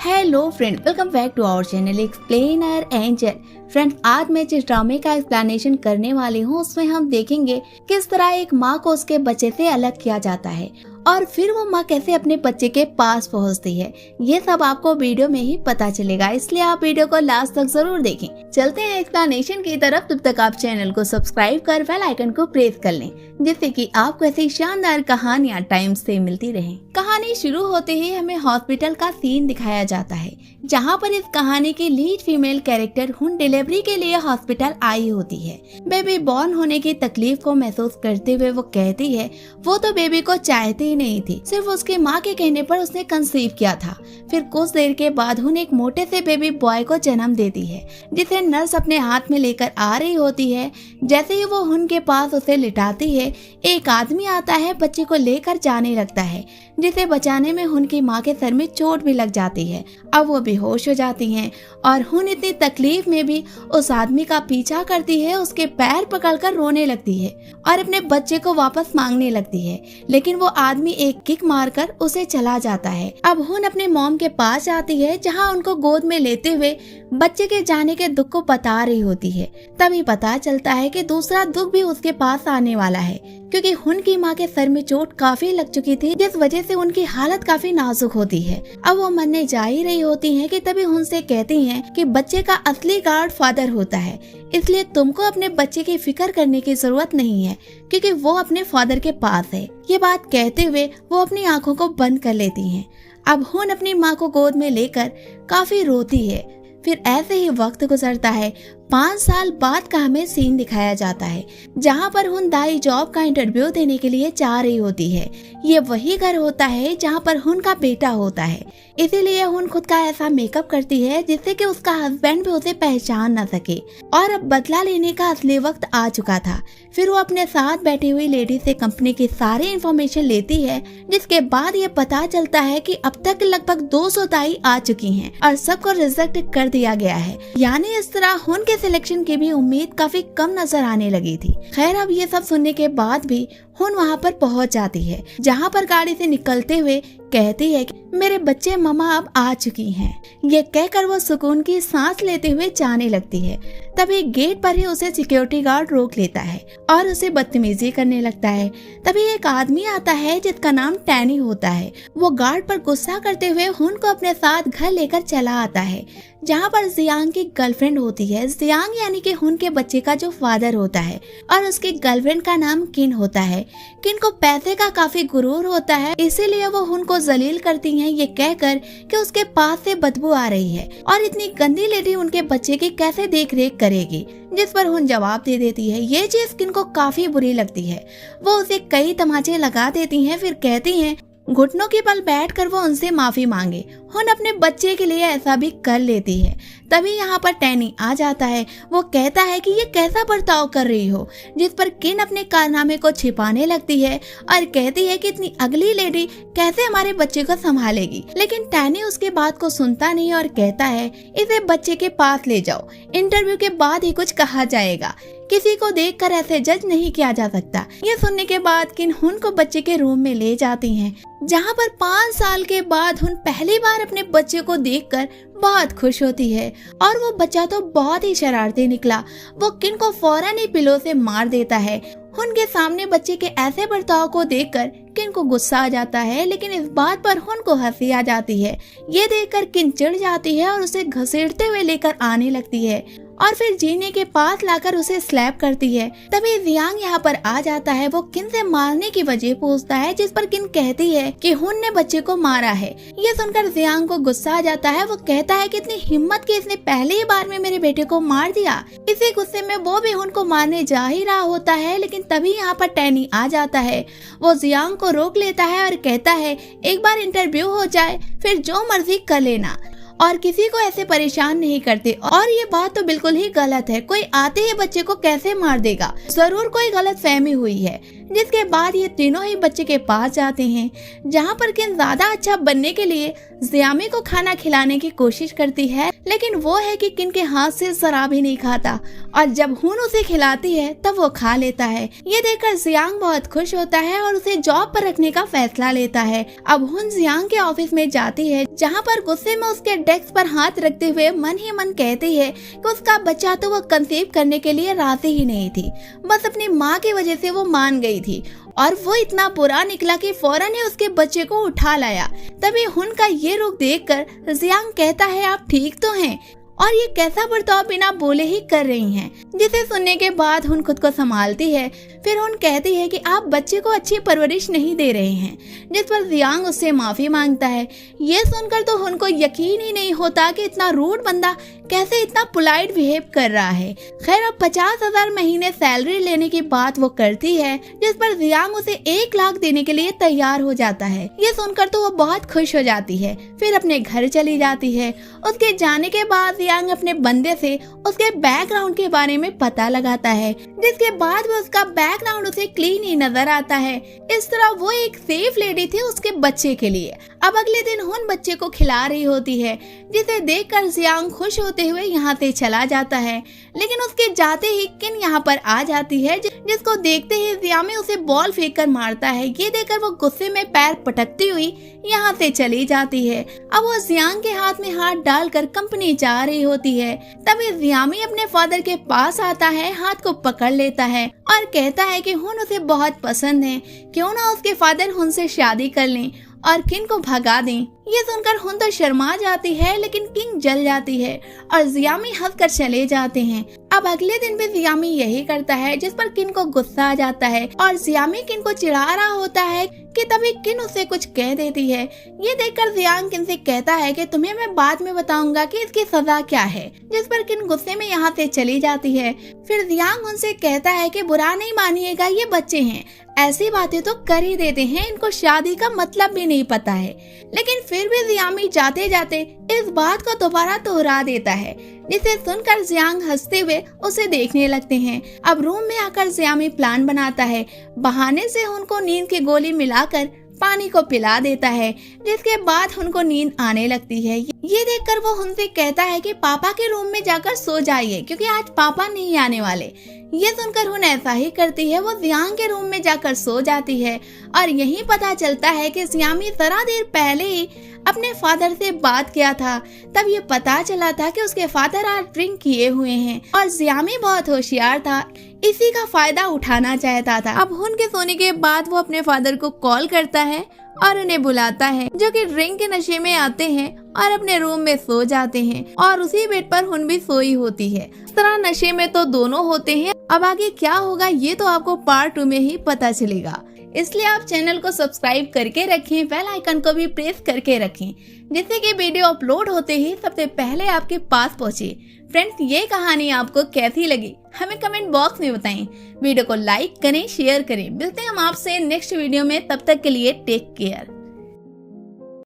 Hello friend, welcome back to our channel Explainer Angel. Friends, आज मैं जिस ड्रामे का एक्सप्लेनेशन करने वाली हूँ उसमें हम देखेंगे किस तरह एक माँ को उसके बच्चे से अलग किया जाता है और फिर वो माँ कैसे अपने बच्चे के पास पहुँचती है। ये सब आपको वीडियो में ही पता चलेगा, इसलिए आप वीडियो को लास्ट तक जरूर देखें। चलते हैं एक्सप्लेनेशन की तरफ। तब तक आप चैनल को सब्सक्राइब कर बेल आइकन को प्रेस कर लें, जिससे कि आपको ऐसी शानदार कहानियाँ टाइम से मिलती रहें। कहानी शुरू होते ही हमें हॉस्पिटल का सीन दिखाया जाता है, जहाँ पर इस कहानी की लीड फीमेल कैरेक्टर हुन डिलीवरी के लिए हॉस्पिटल आई होती है। बेबी बॉर्न होने की तकलीफ को महसूस करते हुए वो कहती है वो तो बेबी को चाहती ही नहीं थी, सिर्फ उसकी माँ के कहने पर उसने कंसीव किया था। फिर कुछ देर के बाद हुन एक मोटे से बेबी बॉय को जन्म देती है, जिसे नर्स अपने हाथ में लेकर आ रही होती है। जैसे ही वो हुन के पास उसे लिटाती है, एक आदमी आता है, बच्चे को लेकर जाने लगता है, जिसे बचाने में हुन की माँ के सर में चोट भी लग जाती है। अब वो बेहोश हो जाती हैं और हुन इतनी तकलीफ में भी उस आदमी का पीछा करती है, उसके पैर पकड़कर रोने लगती है और अपने बच्चे को वापस मांगने लगती है, लेकिन वो आदमी एक किक मारकर उसे चला जाता है। अब हुन अपने मॉम के पास आती है, जहाँ उनको गोद में लेते हुए बच्चे के जाने के दुख को बता रही होती है। तभी पता चलता है कि दूसरा दुख भी उसके पास आने वाला है, क्योंकि हुन की माँ के सर में चोट काफी लग चुकी थी, जिस वजह से उनकी हालत काफी नाजुक होती है। अब वो मरने जा ही रही होती हैं कि तभी हुन से कहती हैं कि बच्चे का असली गार्ड फादर होता है, इसलिए तुमको अपने बच्चे की फिक्र करने की जरूरत नहीं है, क्योंकि वो अपने फादर के पास है। ये बात कहते हुए वो अपनी आंखों को बंद कर लेती हैं। अब हुन अपनी माँ को गोद में लेकर काफी रोती है। फिर ऐसे ही वक्त गुजरता है। 5 साल बाद का हमें सीन दिखाया जाता है, जहाँ पर हुन दाई जॉब का इंटरव्यू देने के लिए जा रही होती है। ये वही घर होता है जहाँ पर हुन का बेटा होता है, इसीलिए हुन खुद का ऐसा मेकअप करती है जिससे कि उसका हस्बैंड भी उसे पहचान न सके। और अब बदला लेने का असली वक्त आ चुका था। फिर वो अपने साथ बैठी हुई लेडी से कंपनी की सारी इंफॉर्मेशन लेती है, जिसके बाद ये पता चलता है कि अब तक लगभग 200 दाई आ चुकी हैं और सबको रिजेक्ट कर दिया गया है। यानी इस तरह हुन के सिलेक्शन की भी उम्मीद काफी कम नजर आने लगी थी। खैर, अब ये सब सुनने के बाद भी हुन वहाँ पर पहुँच जाती है, जहाँ पर गाड़ी से निकलते हुए कहती है कि मेरे बच्चे मम्मा अब आ चुकी हैं। ये कहकर वो सुकून की सांस लेते हुए जाने लगती है। तभी गेट पर ही उसे सिक्योरिटी गार्ड रोक लेता है और उसे बदतमीजी करने लगता है। तभी एक आदमी आता है जिसका नाम टैनी होता है। वो गार्ड पर गुस्सा करते हुए हुन को अपने साथ घर लेकर चला आता है, जहाँ पर जियांग की गर्लफ्रेंड होती है। जियांग यानी कि हुन के बच्चे का जो फादर होता है, और उसकी गर्लफ्रेंड का नाम किन होता है। किन को पैसे का काफी गुरूर होता है, इसीलिए वो हुन को जलील करती हैं, ये कहकर कि उसके पास से बदबू आ रही है और इतनी गंदी लेडी उनके बच्चे की कैसे देख रेख करेगी। जिस पर हुन जवाब दे देती है। ये चीज किन को काफी बुरी लगती है। वो उसे कई तमाचे लगा देती हैं, फिर कहती हैं घुटनों के बल बैठकर वो उनसे माफी मांगे। हुन अपने बच्चे के लिए ऐसा भी कर लेती है। तभी यहाँ पर टैनी आ जाता है। वो कहता है कि ये कैसा बर्ताव कर रही हो, जिस पर किन अपने कारनामे को छिपाने लगती है और कहती है कि इतनी अगली लेडी कैसे हमारे बच्चे को संभालेगी। लेकिन टैनी उसके बात को सुनता नहीं और कहता है इसे बच्चे के पास ले जाओ, इंटरव्यू के बाद ही कुछ कहा जाएगा, किसी को देखकर ऐसे जज नहीं किया जा सकता। ये सुनने के बाद किन हुन को बच्चे के रूम में ले जाती हैं, जहाँ पर 5 साल के बाद हुन पहली बार अपने बच्चे को देखकर बहुत खुश होती है। और वो बच्चा तो बहुत ही शरारती निकला। वो किन को फौरन ही पिलो से मार देता है। हुन के सामने बच्चे के ऐसे बर्ताव को देखकर किन को गुस्सा आ जाता है, लेकिन इस बात पर हुन को हंसी आ जाती है। ये देखकर किन चिढ़ जाती है और उसे घसीटते हुए लेकर आने लगती है और फिर जीने के पास लाकर उसे स्लैप करती है। तभी जियांग यहाँ पर आ जाता है। वो किन से मारने की वजह पूछता है, जिस पर किन कहती है कि हुन ने बच्चे को मारा है। ये सुनकर जियांग को गुस्सा आ जाता है। वो कहता है कि इतनी हिम्मत की इसने पहले ही बार में मेरे बेटे को मार दिया। इसी गुस्से में वो भी हुन को मारने जा ही रहा होता है, लेकिन तभी यहाँ पर टैनी आ जाता है। वो जियांग को रोक लेता है और कहता है एक बार इंटरव्यू हो जाए फिर जो मर्जी कर लेना, और किसी को ऐसे परेशान नहीं करते। और ये बात तो बिल्कुल ही गलत है, कोई आते ही बच्चे को कैसे मार देगा, जरूर कोई गलत फहमी हुई है। जिसके बाद ये तीनों ही बच्चे के पास जाते हैं, जहाँ पर किन ज्यादा अच्छा बनने के लिए ज़ियामी को खाना खिलाने की कोशिश करती है, लेकिन वो है कि किन के हाथ से जरा भी नहीं खाता और जब हुन उसे खिलाती है तब वो खा लेता है। ये देखकर जियांग बहुत खुश होता है और उसे जॉब पर रखने का फैसला लेता है। अब हुन जियांग के ऑफिस में जाती है, जहाँ पर गुस्से में उसके डेस्क पर हाथ रखते हुए मन ही मन कहती है कि उसका बच्चा तो वो कंसीव करने के लिए राजी ही नहीं थी, बस अपनी माँ की वजह से वो मान गई थी और वो इतना बुरा निकला कि फौरन ही उसके बच्चे को उठा लाया। तभी हुन का ये रुख देखकर जियांग कहता है, आप ठीक तो हैं और ये कैसा बर्ताव बिना बोले ही कर रही हैं। जिसे सुनने के बाद हुन खुद को संभालती है। फिर हुन कहती है कि आप बच्चे को अच्छी परवरिश नहीं दे रहे हैं, जिस पर जियांग उससे माफी मांगता है। ये सुनकर तो हुन को यकीन ही नहीं होता कि इतना रूड बंदा कैसे इतना पोलाइट बिहेव कर रहा है। खैर अब 50,000 महीने सैलरी लेने की बात वो करती है, जिस पर जियांग उसे 1 लाख देने के लिए तैयार हो जाता है। ये सुनकर तो वो बहुत खुश हो जाती है, फिर अपने घर चली जाती है। उसके जाने के बाद जियांग अपने बंदे से उसके बैकग्राउंड के बारे में पता लगाता है, जिसके बाद वो उसका बैकग्राउंड उसे क्लीन ही नजर आता है। इस तरह वो एक सेफ लेडी थी उसके बच्चे के लिए। अब अगले दिन हुन बच्चे को खिला रही होती है, जिसे देखकर जियांग खुश होते हुए यहाँ से चला जाता है, लेकिन उसके जाते ही किन यहाँ पर आ जाती है, जिसको देखते ही जियामी उसे बॉल फेंक कर मारता है। ये देखकर वो गुस्से में पैर पटकती हुई यहाँ से चली जाती है। अब वो जियांग के हाथ में हाथ डालकर कंपनी जा रही होती है। तभी जियामी अपने फादर के पास आता है, हाथ को पकड़ लेता है और कहता है कि हुन उसे बहुत पसंद है, क्यों ना उसके फादर हुन से शादी कर लें और किन को भगा दें। ये सुनकर हुन तो शर्मा जाती है, लेकिन किंग जल जाती है और जियामी हंसकर चले जाते हैं। अब अगले दिन भी जियामी यही करता है, जिस पर किन को गुस्सा आ जाता है और जियामी किन को चिढ़ा रहा होता है कि तभी किन उसे कुछ कह देती है। ये देखकर जियांग किन से कहता है कि तुम्हें मैं बाद में बताऊंगा कि इसकी सजा क्या है, जिस पर किन गुस्से में यहाँ से चली जाती है। फिर जियांग उनसे कहता है कि बुरा नहीं मानिएगा, ये बच्चे हैं, ऐसी बातें तो कर ही देते हैं, इनको शादी का मतलब भी नहीं पता है। लेकिन फिर भी जियामी जाते जाते इस बात को दोबारा दोहरा देता है, जिसे सुनकर जियांग हंसते हुए उसे देखने लगते हैं। अब रूम में आकर जियामी प्लान बनाता है, बहाने से उनको नींद की गोली मिलाकर पानी को पिला देता है, जिसके बाद उनको नींद आने लगती है। ये देखकर वो उनसे कहता है कि पापा के रूम में जाकर सो जाइए, क्योंकि आज पापा नहीं आने वाले। ये सुनकर हुन ऐसा ही करती है, वो जियांग के रूम में जाकर सो जाती है और यही पता चलता है कि जियामी जरा देर पहले ही अपने फादर से बात किया था। तब ये पता चला था कि उसके फादर आज ड्रिंक किए हुए हैं और जियामी बहुत होशियार था, इसी का फायदा उठाना चाहता था। अब हुन के सोने के बाद वो अपने फादर को कॉल करता है और उन्हें बुलाता है, जो कि ड्रिंक के नशे में आते हैं और अपने रूम में सो जाते हैं और उसी बेड पर हुन भी सोई होती है। इस तरह नशे में तो दोनों होते हैं। अब आगे क्या होगा ये तो आपको पार्ट 2 में ही पता चलेगा, इसलिए आप चैनल को सब्सक्राइब करके रखें, बेल आइकन को भी प्रेस करके रखें, जिससे कि वीडियो अपलोड होते ही सबसे पहले आपके पास पहुंचे। फ्रेंड्स, ये कहानी आपको कैसी लगी हमें कमेंट बॉक्स में बताएं। वीडियो को लाइक करें, शेयर करें। मिलते हैं हम आपसे नेक्स्ट वीडियो में, तब तक के लिए टेक केयर।